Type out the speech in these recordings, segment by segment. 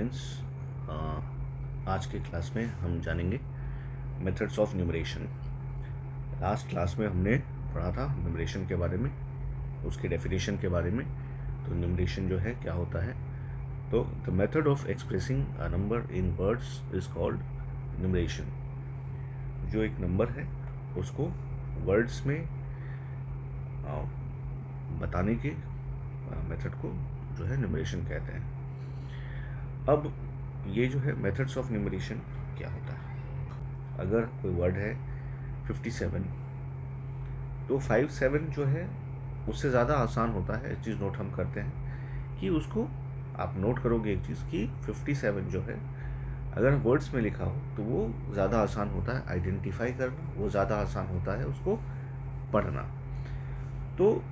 Students, आज के class में हम जानेंगे methods of numeration. Last class में हमने पढ़ा था न्यूमरेशन के बारे में, उसके डेफिनेशन के बारे में। तो न्यूमरेशन जो है क्या होता है, तो the method of expressing a number in words is called numeration. जो एक नंबर है उसको वर्ड्स में बताने के मेथड को जो है न्यूमरेशन कहते हैं। अब ये जो है मेथड्स ऑफ न्यूमरेशन क्या होता है, अगर कोई वर्ड है 57, तो 57 जो है उससे ज़्यादा आसान होता है। एक चीज़ नोट हम करते हैं कि उसको आप नोट करोगे एक चीज़ कि 57 जो है अगर वर्ड्स में लिखा हो तो वो ज़्यादा आसान होता है आइडेंटिफाई करना, वो ज़्यादा आसान होता है उसको पढ़ना। तो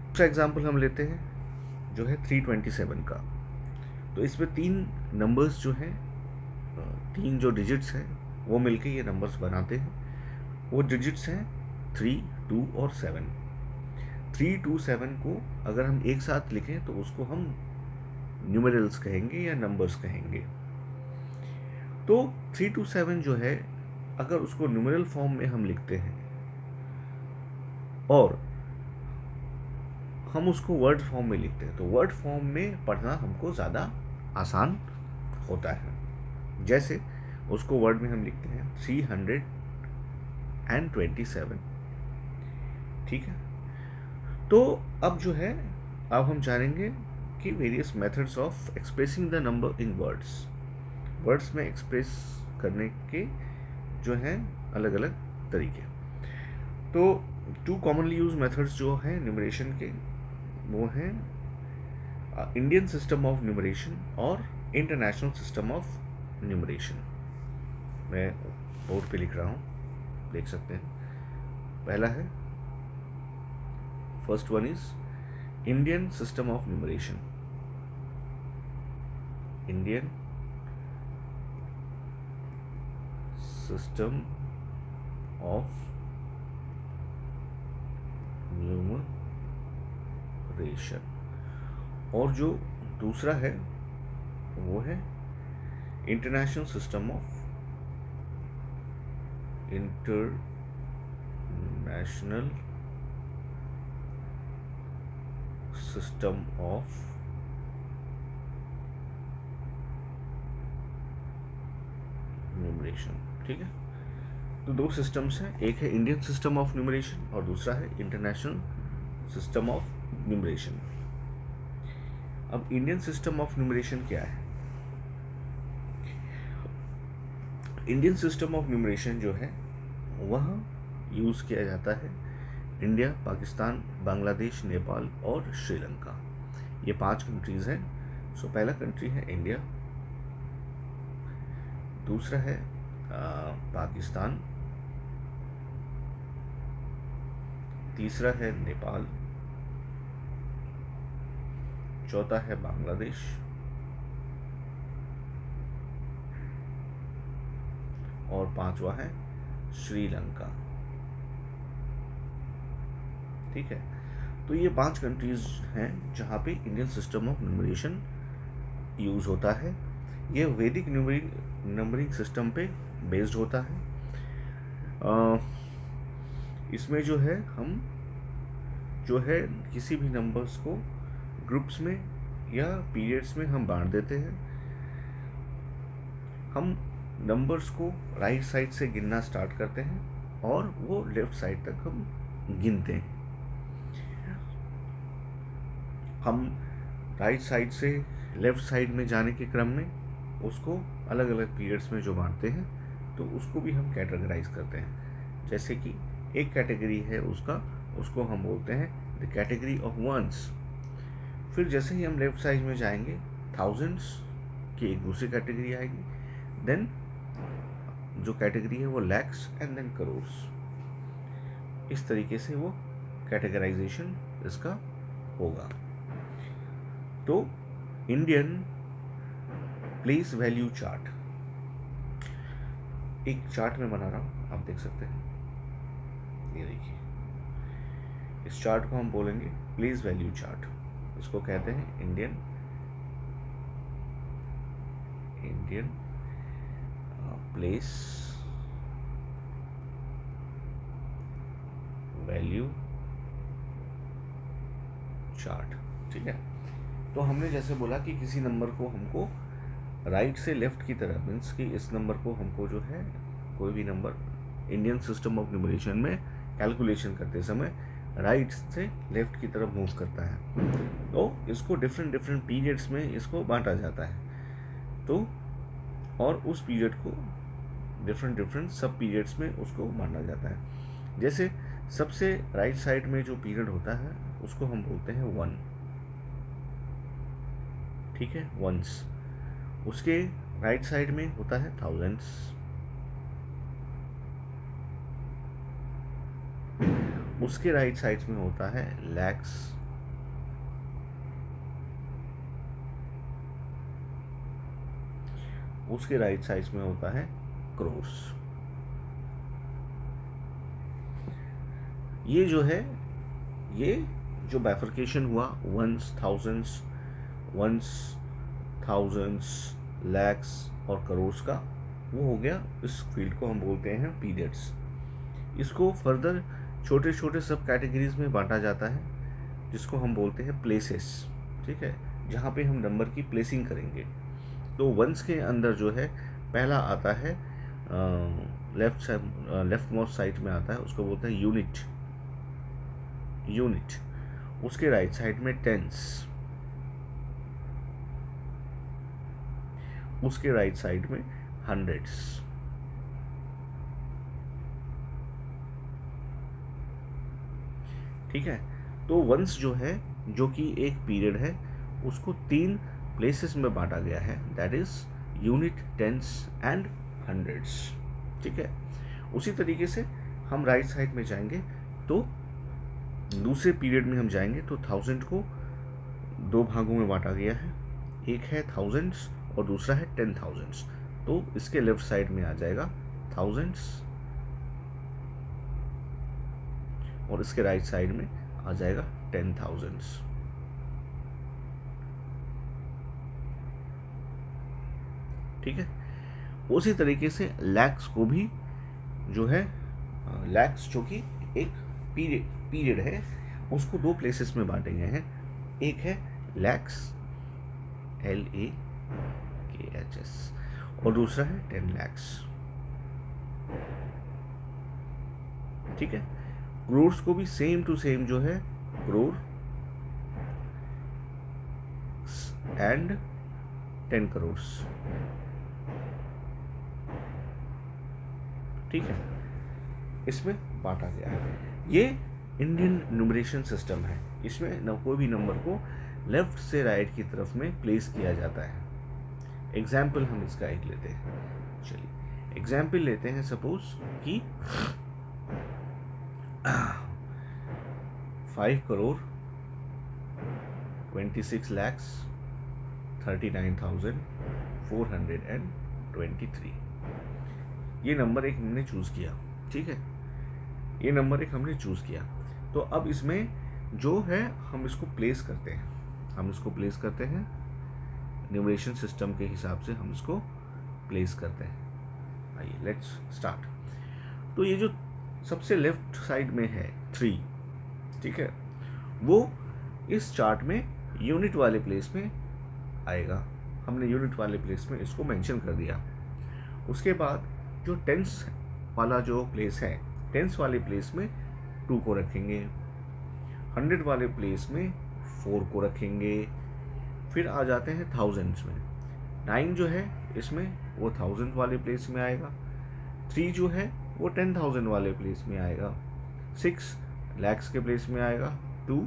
दूसरा एग्जाम्पल हम लेते हैं जो है 327 का। तो इसमें तीन नंबर्स जो हैं, तीन जो डिजिट्स हैं वो मिलके ये नंबर्स बनाते हैं। वो डिजिट्स हैं 3, 2 और 7। 3, 2, 7 को अगर हम एक साथ लिखें तो उसको हम न्यूमेरल्स कहेंगे या नंबर्स कहेंगे। तो 3, 2, 7 जो है अगर उसको न्यूमेरल फॉर्म में हम लिखते हैं और हम उसको वर्ड फॉर्म में लिखते हैं तो वर्ड फॉर्म में पढ़ना हमको ज़्यादा आसान होता है। जैसे उसको वर्ड में हम लिखते हैं 327, ठीक है। तो अब जो है अब हम जानेंगे कि various methods of expressing the number in words. Words में एक्सप्रेस करने के जो हैं अलग अलग तरीके। तो टू कॉमनली यूज मेथड्स जो हैं न्यूमरेशन के वो हैं इंडियन सिस्टम ऑफ न्यूमरेशन और इंटरनेशनल सिस्टम ऑफ न्यूमरेशन। मैं बोर्ड पे लिख रहा हूँ, देख सकते हैं। पहला है, first one is Indian system of numeration. Indian system of numeration. और जो दूसरा है वो है इंटरनेशनल सिस्टम ऑफ न्यूमरेशन, ठीक है। तो दो सिस्टम्स हैं, एक है इंडियन सिस्टम ऑफ न्यूमरेशन और दूसरा है इंटरनेशनल सिस्टम ऑफ न्यूमरेशन। अब इंडियन सिस्टम ऑफ न्यूमरेशन क्या है? इंडियन सिस्टम ऑफ न्यूमरेशन जो है वह यूज़ किया जाता है इंडिया, पाकिस्तान, बांग्लादेश, नेपाल और श्रीलंका। ये 5 कंट्रीज़ हैं। सो पहला कंट्री है इंडिया, दूसरा है पाकिस्तान, तीसरा है नेपाल, चौथा है बांग्लादेश और पांचवा है श्रीलंका, ठीक है। तो ये 5 कंट्रीज हैं जहाँ पे Indian system of numeration use होता है। ये वैदिक नंबरिंग सिस्टम पे बेस्ड होता है। इसमें जो है हम जो है किसी भी नंबर्स को ग्रुप्स में या पीरियड्स में हम बांट देते हैं। हम नंबर्स को राइट साइड से गिनना स्टार्ट करते हैं और वो लेफ्ट साइड तक हम गिनते हैं। हम राइट साइड से लेफ्ट साइड में जाने के क्रम में उसको अलग अलग पीरियड्स में जो बांटते हैं तो उसको भी हम कैटेगराइज करते हैं। जैसे कि एक कैटेगरी है उसको हम बोलते हैं द कैटेगरी ऑफ वंस। फिर जैसे ही हम लेफ्ट साइड में जाएंगे थाउजेंड्स की एक दूसरी कैटेगरी आएगी, देन जो कैटेगरी है वो लैक्स एंड देन करोर्स। इस तरीके से वो कैटेगराइजेशन इसका होगा। तो इंडियन प्लेस वैल्यू चार्ट, एक चार्ट में बना रहा हूँ, आप देख सकते हैं। ये देखिए, इस चार्ट को हम बोलेंगे प्लेस वैल्यू चार्ट। इसको कहते हैं Indian Indian place value chart. ठीक है, तो हमने जैसे बोला कि किसी नंबर को हमको राइट से लेफ्ट की तरफ, मीन्स कि इस नंबर को हमको जो है कोई भी number Indian system of numeration में कैलकुलेशन करते समय राइट से लेफ्ट की तरफ मूव करता है, तो इसको डिफरेंट डिफरेंट पीरियड्स में इसको बांटा जाता है। तो और उस पीरियड को डिफरेंट डिफरेंट सब पीरियड्स में उसको बांटा जाता है। जैसे सबसे राइट साइड में जो पीरियड होता है उसको हम बोलते हैं 1। ठीक है, वंस। उसके राइट साइड में होता है थाउजेंड्स, उसके राइट साइड में होता है लैक्स, उसके राइट साइड में होता है क्रोर्स। ये जो है, ये जो बाइफर्केशन हुआ वंस, थाउजेंड्स, लैक्स और करोर्स का, वो हो गया, इस फील्ड को हम बोलते हैं पीरियड्स। इसको फर्दर छोटे छोटे सब कैटेगरीज में बांटा जाता है जिसको हम बोलते हैं प्लेसेस। ठीक है, जहाँ पे हम नंबर की प्लेसिंग करेंगे। तो वंस के अंदर जो है पहला आता है लेफ्ट मोस्ट साइड में आता है, उसको बोलते हैं यूनिट। उसके राइट साइड में टेंस, उसके राइट साइड में हंड्रेड्स। ठीक है, तो वंस जो है, जो कि एक पीरियड है, उसको 3 प्लेसेस में बांटा गया है, that is unit, tens and hundreds. ठीक है, उसी तरीके से हम राइट साइड में जाएंगे तो दूसरे पीरियड में हम जाएंगे तो 1000 को 2 भागों में बांटा गया है, एक है थाउजेंड्स और दूसरा है 10,000। तो इसके लेफ्ट साइड में आ जाएगा थाउजेंड्स और इसके राइट साइड में आ जाएगा 10,000। ठीक है, उसी तरीके से लैक्स को भी जो है, लैक्स जो कि एक पीरियड है, उसको 2 प्लेसेस में बांटे गए हैं। एक है लैक्स, LAKHS, और दूसरा है 10 लैक्स। ठीक है, क्रोर्स को भी सेम टू सेम जो है, क्रोर एंड 10 करोर्स। ठीक है, इसमें बांटा गया है। ये इंडियन न्यूमरेशन सिस्टम है, इसमें न कोई भी नंबर को लेफ्ट से राइट की तरफ में प्लेस किया जाता है। एग्जाम्पल हम इसका एक लेते हैं। चलिए एग्जाम्पल लेते हैं, सपोज कि 5,26,39,423 ये नंबर एक हमने चूज़ किया। ठीक है, ये नंबर एक हमने चूज़ किया। तो अब इसमें जो है हम इसको प्लेस करते हैं, न्यूमरेशन सिस्टम के हिसाब से हम इसको प्लेस करते हैं। आइए लेट्स स्टार्ट। तो ये जो सबसे लेफ्ट साइड में है 3, ठीक है, वो इस चार्ट में यूनिट वाले प्लेस में आएगा। हमने यूनिट वाले प्लेस में इसको मेंशन कर दिया। उसके बाद जो टेंस वाला जो प्लेस है, टेंस वाले प्लेस में 2 को रखेंगे, 100 वाले प्लेस में 4 को रखेंगे। फिर आ जाते हैं थाउजेंड्स में। 9 जो है इसमें वो 1000 वाले प्लेस में आएगा। 3 जो है वो 10,000 वाले प्लेस में आएगा। 6 लैक्स के प्लेस में आएगा। 2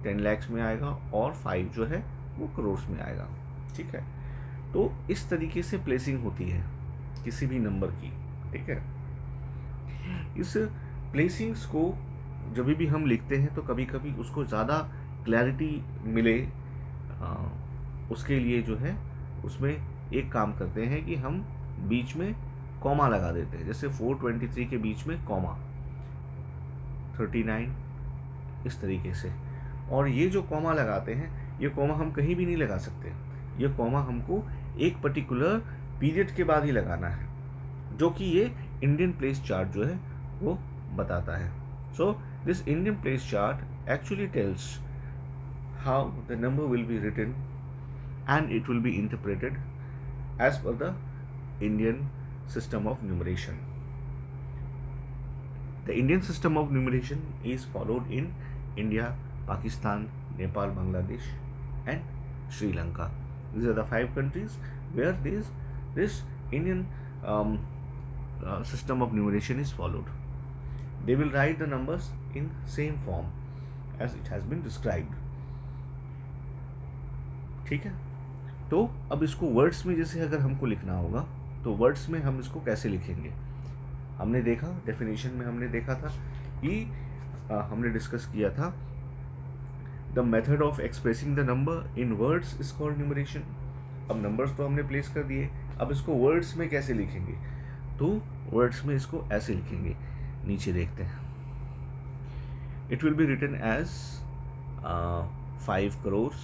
10 लैक्स में आएगा और 5 जो है वो करोड़ में आएगा। ठीक है, तो इस तरीके से प्लेसिंग होती है किसी भी नंबर की। ठीक है, इस प्लेसिंग्स को जब भी हम लिखते हैं तो कभी कभी उसको ज़्यादा क्लैरिटी मिले, उसके लिए जो है उसमें एक काम करते हैं कि हम बीच में कॉमा लगा देते हैं। जैसे 423 के बीच में कॉमा, 39 इस तरीके से। और ये जो कॉमा लगाते हैं, ये कॉमा हम कहीं भी नहीं लगा सकते। ये कॉमा हमको एक पर्टिकुलर पीरियड के बाद ही लगाना है, जो कि ये इंडियन प्लेस चार्ट जो है वो बताता है. So this Indian place chart actually tells how the number will be written and it will be interpreted as per the Indian system of numeration. The Indian system of numeration is followed in India, Pakistan, Nepal, Bangladesh and Sri Lanka. These are the 5 countries where this Indian system of numeration is followed. They will write the numbers in same form as it has been described. ठीक है. तो अब इसको words में जैसे अगर हमको लिखना होगा तो वर्ड्स में हम इसको कैसे लिखेंगे. हमने देखा डेफिनेशन में, हमने देखा था कि हमने डिस्कस किया था the method of expressing the number in words is called numeration. अब नंबर्स तो हमने प्लेस कर दिए, अब इसको वर्ड्स में कैसे लिखेंगे. तो वर्ड्स में इसको ऐसे लिखेंगे, नीचे देखते हैं. It will be written as 5 crores,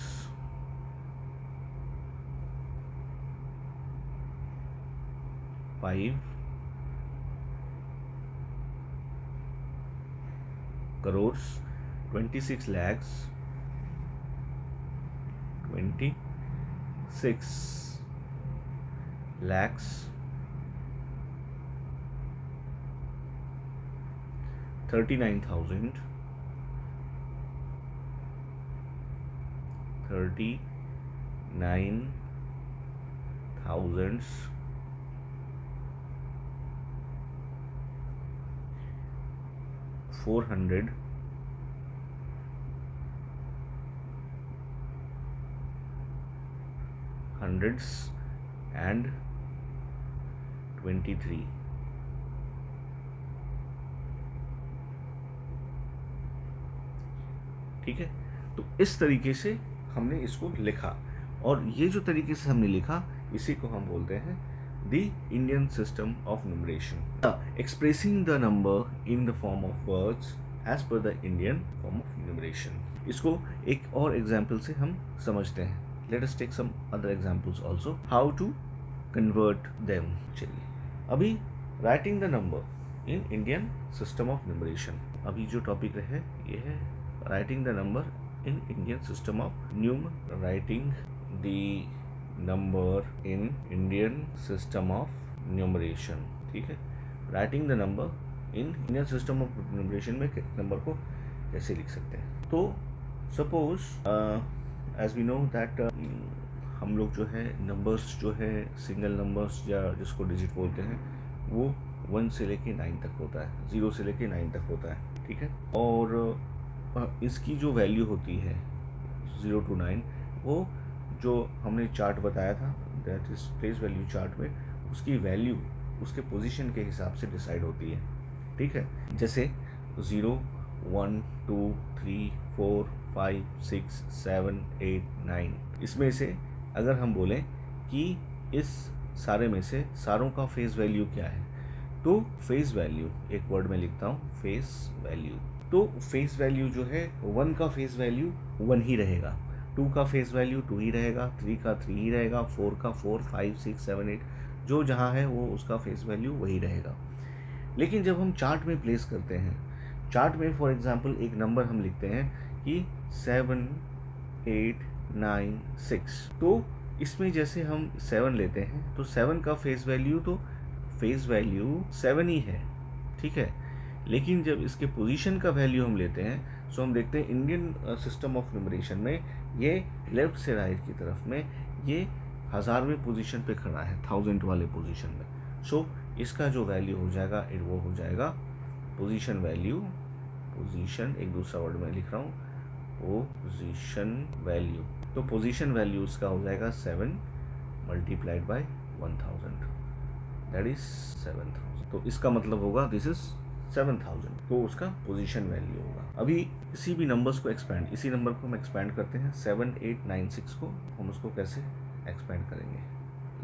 5 crores, 26 lakhs, 26 lakhs, 39,000, 39,000, 400, hundreds and 23. ठीक है. तो इस तरीके से हमने इसको लिखा, और ये जो तरीके से हमने लिखा इसी को हम बोलते हैं the Indian system of numeration. Expressing the number in the form of words as per the Indian form of numeration. इसको एक और एग्जाम्पल से हम समझते हैं. Let us take some other examples also. How to convert them. चलिए अभी writing the number in Indian system of numeration. अभी जो टॉपिक है ये है writing the number in Indian system of writing the number in Indian system of numeration. ठीक है. Writing the number in Indian system of numeration में नंबर को कैसे लिख सकते हैं. तो suppose as we know that हम लोग जो है नंबर्स जो है सिंगल नंबर्स या जिसको डिजिट बोलते हैं वो 1 से लेके 9 तक होता है, 0 से लेके 9 तक होता है. ठीक है. और इसकी जो वैल्यू होती है 0 to 9 वो जो हमने चार्ट बताया था that is place value chart में, उसकी वैल्यू उसके पोजीशन के हिसाब से डिसाइड होती है. ठीक है. जैसे 0, 1, 2, 3, 4, 5, 6, 7, 8, 9 इसमें से अगर हम बोलें कि इस सारे में से सारों का फेस वैल्यू क्या है, तो फेस वैल्यू एक वर्ड में लिखता हूँ फेस वैल्यू. तो फेस वैल्यू जो है 1 का फेस वैल्यू 1 ही रहेगा, 2 का फेस वैल्यू 2 ही रहेगा, 3 का 3 ही रहेगा, 4 का 4, 5, 6, 7, 8 जो जहाँ है वो उसका फेस वैल्यू वही रहेगा. लेकिन जब हम चार्ट में प्लेस करते हैं, चार्ट में फॉर एग्जांपल एक नंबर हम लिखते हैं कि 7, 8, 9, 6, तो इसमें जैसे हम 7 लेते हैं तो 7 का फेस वैल्यू 7 ही है. ठीक है. लेकिन जब इसके पोजीशन का वैल्यू हम लेते हैं सो हम देखते हैं इंडियन सिस्टम ऑफ न्यूमरेशन में ये लेफ्ट से राइट की तरफ में ये 1000वें पोजीशन पे खड़ा है, 1000 वाले पोजीशन में. सो इसका जो वैल्यू हो जाएगा वो हो जाएगा पोजीशन वैल्यू. पोजीशन एक दूसरा वर्ड में लिख रहा हूँ, पोजीशन वैल्यू. तो पोजीशन वैल्यू इसका हो जाएगा 7 मल्टीप्लाइड बाय 1000 दैट इज 7000. तो इसका मतलब होगा दिस इज 7000. तो उसका पोजीशन वैल्यू होगा. अभी इसी भी नंबर्स को एक्सपैंड, इसी नंबर को हम एक्सपैंड करते हैं 7, 8, 9, 6 को हम उसको कैसे एक्सपैंड करेंगे.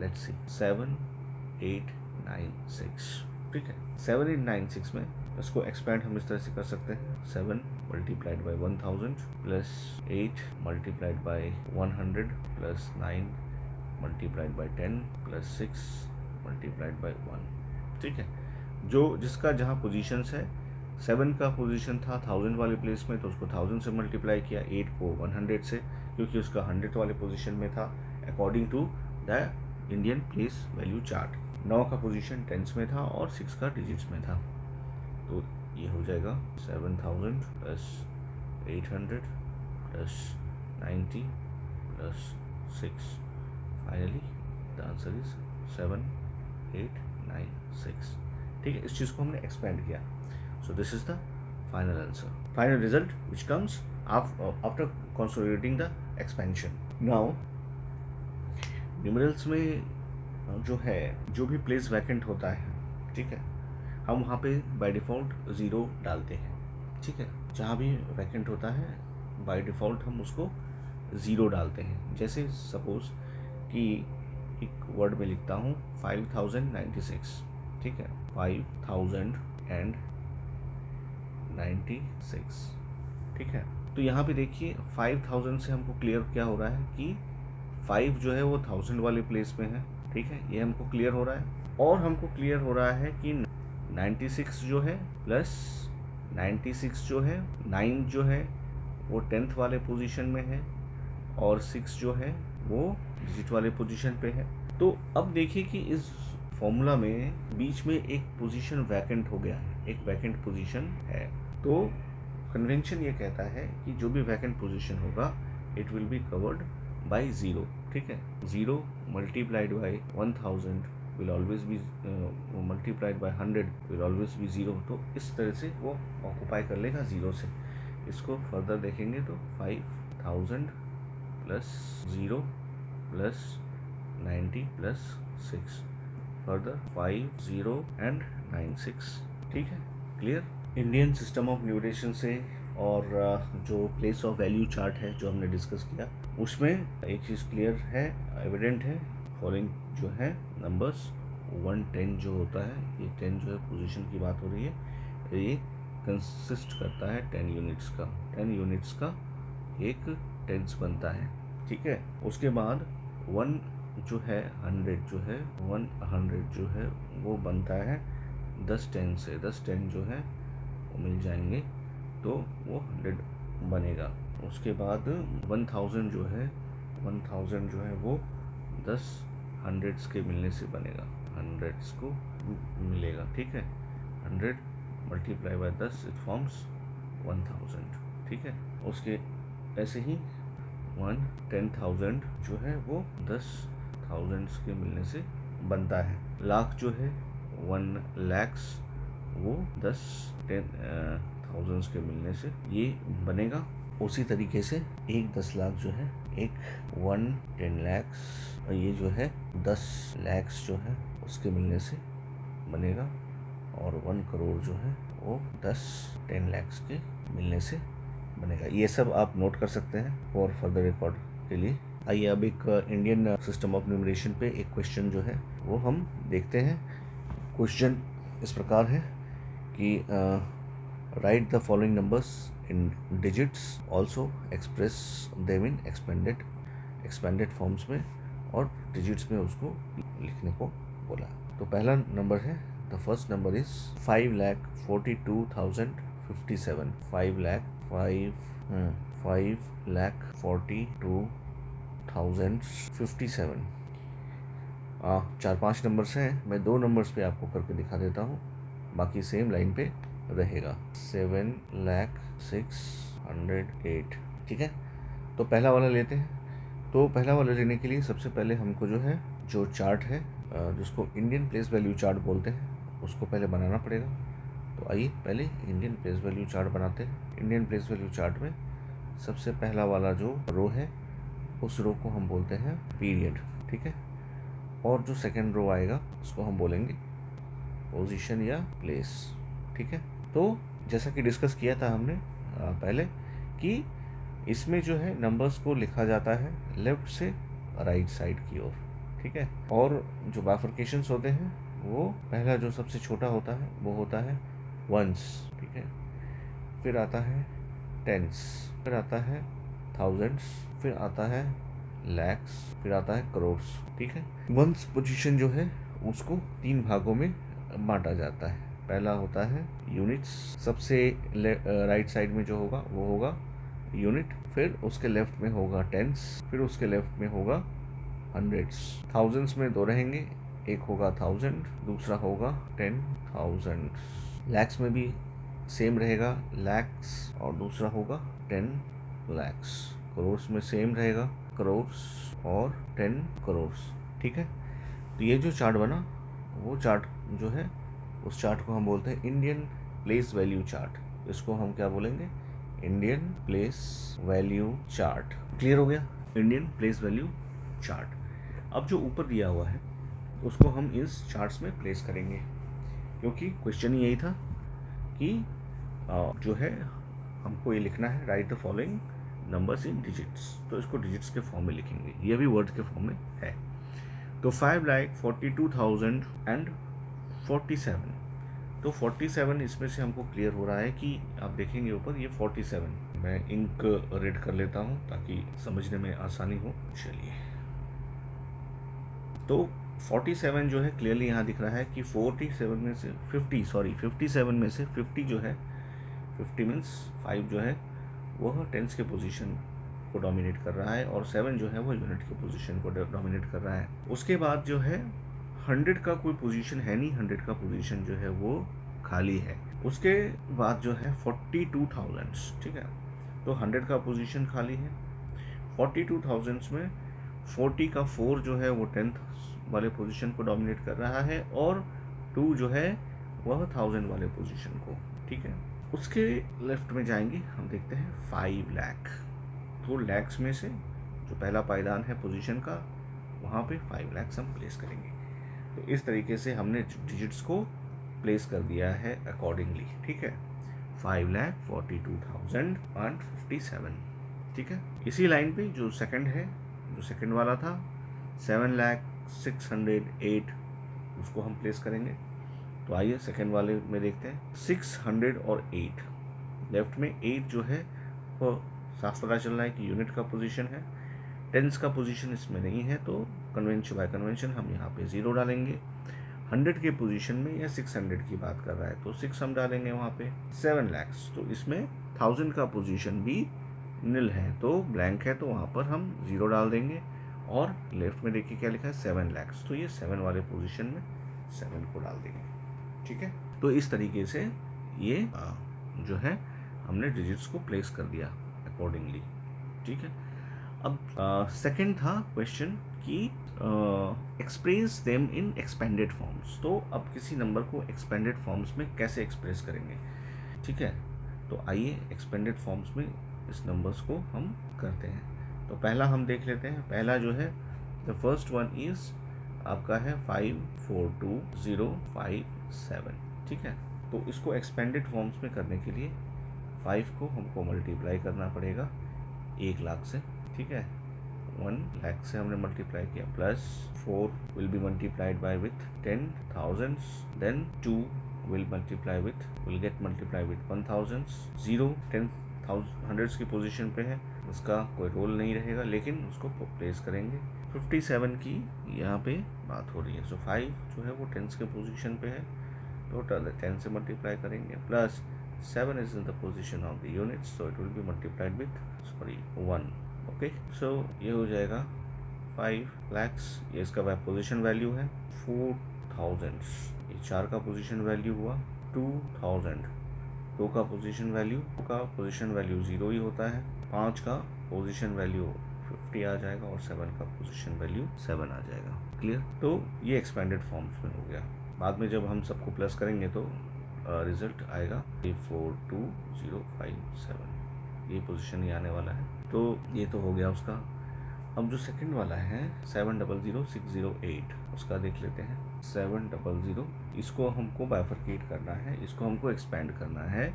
Let's see 7, 8, 9, 6. ठीक है. 7, 8, 9, 6 में इसको एक्सपैंड हम इस तरह से कर सकते हैं 7 multiplied by 1000 plus 8 multiplied by 100 plus 9 multiplied by 10 plus 6 multiplied by 1, ठीक है। जो जिसका जहाँ पोजीशंस है, 7 का पोजीशन था 1000 वाले प्लेस में, तो उसको 1000 से मल्टीप्लाई किया, 8 को 100 से, क्योंकि उसका 100 वाले पोजीशन में था according to the Indian place value chart. 9 का पोजीशन टेंस में था और 6 का डिजिट्स में था, तो ये हो जाएगा 7000 plus 800 plus 90 plus 6, finally the answer is 7896, ठीक है। इस चीज़ को हमने एक्सपेंड किया, so this is the final answer, final result which comes after consolidating the expansion. Now numerals में जो है, जो भी प्लेस वैकेंट होता है, ठीक है, हम वहाँ पे बाय डिफ़ॉल्ट 0 डालते हैं, ठीक है। जहाँ भी वैकेंट होता है बाय डिफ़ॉल्ट हम उसको 0 डालते हैं। जैसे सपोज कि एक वर्ड में लिखता हूँ 5096, ठीक है, 5096, ठीक है। तो यहाँ पे देखिए 5000 से हमको क्लियर क्या हो रहा है कि 5 जो है वो 1000 वाले प्लेस में है, ठीक है, ये हमको क्लियर हो रहा है। और हमको क्लियर हो रहा है कि 96 जो है प्लस 96 जो है, 9 जो है वो 10th वाले पोजीशन में है और 6 जो है वो डिजिट वाले पोजीशन पे है। तो अब देखिए कि इस फॉर्मूला में बीच में एक पोजीशन वैकेंट हो गया है, एक वैकेंट पोजीशन है। तो कन्वेंशन ये कहता है कि जो भी वैकेंट पोजीशन होगा it will be covered by 0, ठीक है। 0 multiplied bye 1000 will always be multiplied by 100 will always be 0। तो इस तरह से वो ऑक्यूपाई कर लेगा 0 से। इसको फर्दर देखेंगे तो 5000 plus 0 plus 90 plus 6, further 5 0 and 9 6, ठीक है, clear. Indian system of numeration से और जो प्लेस ऑफ वैल्यू चार्ट है जो हमने डिस्कस किया, उसमें एक चीज़ क्लियर है, एविडेंट है। फॉलोइंग जो है नंबर्स 1 10 जो होता है, ये 10 जो है पोजीशन की बात हो रही है, ये कंसिस्ट करता है 10 यूनिट्स का। 10 यूनिट्स का एक टेंस बनता है, ठीक है। उसके बाद 1 जो है 100 जो है 100 जो है वो बनता है 10 10 से। 10 10 जो है वो मिल जाएंगे तो वो 100 बनेगा। उसके बाद 1000 जो है 1000 जो है वो 10 हंड्रेड्स के मिलने से बनेगा, हंड्रेड्स को मिलेगा, ठीक है। 100 मल्टीप्लाई बाय 10 इट फॉर्म्स 1000, ठीक है। उसके ऐसे ही 10,000 जो है वो 10 थाउजेंड्स के मिलने से बनता है। लाख जो है 1 lakhs वो 10 10,000 के मिलने से ये बनेगा। उसी तरीके से एक 10 लाख जो है, एक 1 10 lakhs, और ये जो है 10 lakhs जो है उसके मिलने से बनेगा। और 1 करोड़ जो है वो 10 lakhs के मिलने से बनेगा। ये सब आप नोट कर सकते हैं फॉर फर्दर रिकॉर्ड के लिए। आइए अब एक इंडियन सिस्टम ऑफ न्यूमरेशन पे एक क्वेश्चन जो है वो हम देखते हैं। क्वेश्चन इस प्रकार है कि right the following numbers in digits, also express them in expanded forms में, और डिजिट्स में उसको लिखने को बोला। तो पहला नंबर है, the first number is 5,42,057। 5,42,057। 4-5 numbers हैं, मैं 2 नंबर्स पे आपको करके दिखा देता हूँ, बाकी सेम लाइन पे रहेगा। 7,06,108, ठीक है। तो पहला वाला लेते हैं। तो पहला वाला लेने के लिए सबसे पहले हमको जो है, जो चार्ट है जिसको इंडियन प्लेस वैल्यू चार्ट बोलते हैं, उसको पहले बनाना पड़ेगा। तो आइए पहले इंडियन प्लेस वैल्यू चार्ट बनाते हैं। इंडियन प्लेस वैल्यू चार्ट में सबसे पहला वाला जो रो है उस रो को हम बोलते हैं पीरियड, ठीक है। और जो सेकंड रो आएगा उसको हम बोलेंगे पोजीशन या प्लेस, ठीक है। तो जैसा कि डिस्कस किया था हमने पहले कि इसमें जो है नंबर्स को लिखा जाता है लेफ्ट से राइट साइड की ओर, ठीक है। और जो बाइफरकेशंस होते हैं वो पहला जो सबसे छोटा होता है वो होता है वंस, ठीक है। फिर आता है टेंस, फिर आता है थाउजेंड्स, फिर आता है लैक्स, फिर आता है करोड्स। ठीक है, वंस पोजीशन जो है उसको 3 भागों में बांटा जाता है। पहला होता है यूनिट्स, सबसे राइट साइड में जो होगा वो होगा यूनिट, फिर उसके लेफ्ट में होगा टेंस, फिर उसके लेफ्ट में होगा हंड्रेड्स। थाउजेंड्स में 2 रहेंगे, एक होगा 1000, दूसरा होगा 10,000। लैक्स में भी सेम रहेगा, लैक्स, और दूसरा होगा 10 लैक्स। करोड्स में सेम रहेगा, करोड्स और 10 करोड्स। ठीक है, तो ये जो चार्ट बना वो चार्ट जो है उस चार्ट को हम बोलते हैं इंडियन प्लेस वैल्यू चार्ट। इसको हम क्या बोलेंगे? Indian place value chart. Clear हो गया? Indian place value chart. अब जो ऊपर दिया हुआ है उसको हम इस चार्ट्स में प्लेस करेंगे, क्योंकि क्वेश्चन यही था कि जो है हमको ये लिखना है, right the following numbers in digits. तो इसको डिजिट्स के फॉर्म में लिखेंगे, ये भी वर्ड के फॉर्म में है। तो 5,42,047। तो 47 इसमें से हमको क्लियर हो रहा है कि आप देखेंगे ऊपर ये 47। मैं इंक रेड कर लेता हूँ ताकि समझने में आसानी हो। चलिए, तो 47 जो है क्लियरली यहाँ दिख रहा है कि 47 में से 57 में से 50 जो है, 50 मीन्स 5 जो है वह टेंस के पोजीशन को डोमिनेट कर रहा है, और 7 जो है वो यूनिट के पोजीशन को डोमिनेट कर रहा है। उसके बाद जो है 100 का कोई पोजीशन है नहीं, 100 का पोजीशन जो है वो खाली है। उसके बाद जो है 42,000। ठीक है, तो 100 का पोजीशन खाली है। 42,000 में 40 का 4 जो है वो 10th वाले पोजीशन को डोमिनेट कर रहा है, और 2 जो है वह 1000 वाले पोजीशन को। ठीक है, उसके लेफ्ट में जाएंगे, हम देखते हैं 5 लाख। तो लैक्स में से जो पहला पायदान है पोजीशन का, वहाँ पे 5 लाख हम प्लेस करेंगे। तो इस तरीके से हमने डिजिट्स को प्लेस कर दिया है अकॉर्डिंगली। ठीक है, 5,42,057। ठीक है, इसी लाइन पे जो सेकंड है, जो सेकंड वाला था 7,06,8, उसको हम प्लेस करेंगे। तो आइए सेकंड वाले में देखते हैं 608। लेफ्ट में 8 जो है वो साफ पता चल रहा है कि यूनिट का पोजीशन है। टेंस का पोजीशन इसमें नहीं है, तो बाय कन्वेंशन हम यहाँ पे 0 डालेंगे। 100 के पोजीशन में या 600 की बात कर रहा है तो 6 हम डालेंगे वहाँ पे। 7 लाख, तो इसमें 1000 का पोजीशन भी निल है, तो ब्लैंक है, तो वहाँ पर हम 0 डाल देंगे। और लेफ्ट में देखिए क्या लिखा है 7 लाख, तो ये 7 वाले पोजीशन में 7 को डाल देंगे। ठीक है, तो इस तरीके से ये जो है हमने डिजिट्स को प्लेस कर दिया अकॉर्डिंगली। ठीक है, अब सेकंड था क्वेश्चन कि express them in expanded forms. तो अब किसी नंबर को एक्सपेंडेड फॉर्म्स में कैसे एक्सप्रेस करेंगे? ठीक है, तो आइए एक्सपेंडेड फॉर्म्स में इस नंबर्स को हम करते हैं। तो पहला हम देख लेते हैं। पहला जो है द फर्स्ट वन इज आपका है 542,057। ठीक है, तो इसको एक्सपेंडेड फॉर्म्स में करने के लिए 5 को हमको मल्टीप्लाई करना पड़ेगा 1 लाख से। ठीक है, 1 लाख से हमने मल्टीप्लाई किया, plus 4 will be multiplied by with 10,000, then 2 will get multiply with 1000। 0 10,000 की पोजीशन पे है, उसका कोई रोल नहीं रहेगा, लेकिन उसको प्लेस करेंगे। 57 की यहाँ पे बात हो रही है, सो 5 जो है वो 10 के पोजीशन पे है, टोटल 10 से मल्टीप्लाई करेंगे, plus 7 is in the position of the units, so it will be multiplied with 1. Okay, सो ये हो जाएगा 5 lakhs। ये इसका पोजीशन वैल्यू है। 4,000, ये 4 का पोजीशन वैल्यू हुआ। 2,000, 2 का पोजीशन वैल्यू 0 ही होता है। 5 का पोजीशन वैल्यू 50 आ जाएगा, और 7 का पोजीशन वैल्यू 7 आ जाएगा। क्लियर? तो ये एक्सपेंडेड फॉर्म्स में हो गया। बाद में जब हम सबको प्लस करेंगे तो रिजल्ट आएगा 42057, ये पोजीशन ही आने वाला है। तो ये तो हो गया उसका। अब जो सेकंड वाला है 7,00,608, उसका देख लेते हैं। 7,00,, इसको हमको बाइफरकेट करना है, इसको हमको एक्सपेंड करना है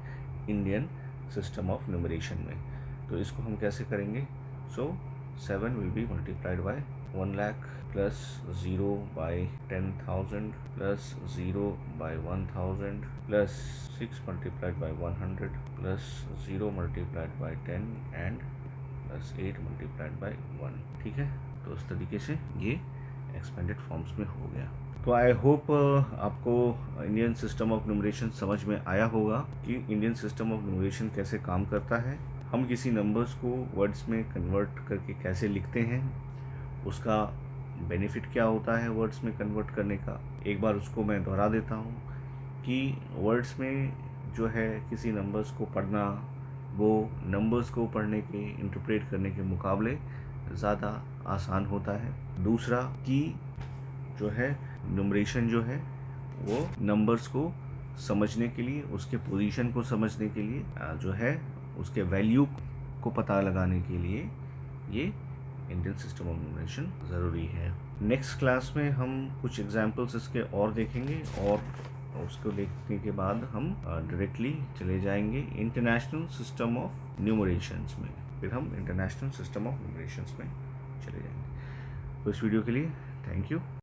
इंडियन सिस्टम ऑफ न्यूमरेशन में। तो इसको हम कैसे करेंगे? So 7 will be multiplied by 1 lakh, plus 0 by 10,000, plus 0 by 1,000, plus 6 multiplied by 100, plus 0 multiplied by 10 and plus 8 multiplied by 1। ठीक है, तो इस तरीके से ये एक्सपेंडेड फॉर्म्स में हो गया। तो आई होप आपको इंडियन सिस्टम ऑफ न्यूमरेशन समझ में आया होगा कि इंडियन सिस्टम ऑफ न्यूमरेशन कैसे काम करता है, हम किसी नंबर्स को वर्ड्स में कन्वर्ट करके कैसे लिखते हैं, उसका बेनिफिट क्या होता है वर्ड्स में कन्वर्ट करने का। एक बार उसको मैं दोहरा देता हूँ कि वर्ड्स में जो है किसी नंबर्स को पढ़ना वो नंबर्स को पढ़ने के इंटरप्रेट करने के मुकाबले ज़्यादा आसान होता है। दूसरा कि जो है न्यूमरेशन जो है वो नंबर्स को समझने के लिए, उसके पोजीशन को समझने के लिए, जो है उसके वैल्यू को पता लगाने के लिए ये इंडियन सिस्टम ऑफ न्यूमरेशन ज़रूरी है। नेक्स्ट क्लास में हम कुछ एग्जांपल्स इसके और देखेंगे और उसको देखने के बाद हम डायरेक्टली चले जाएंगे इंटरनेशनल सिस्टम ऑफ न्यूमरेशंस में। फिर हम इंटरनेशनल सिस्टम ऑफ न्यूमरेशंस में चले जाएंगे। तो इस वीडियो के लिए थैंक यू।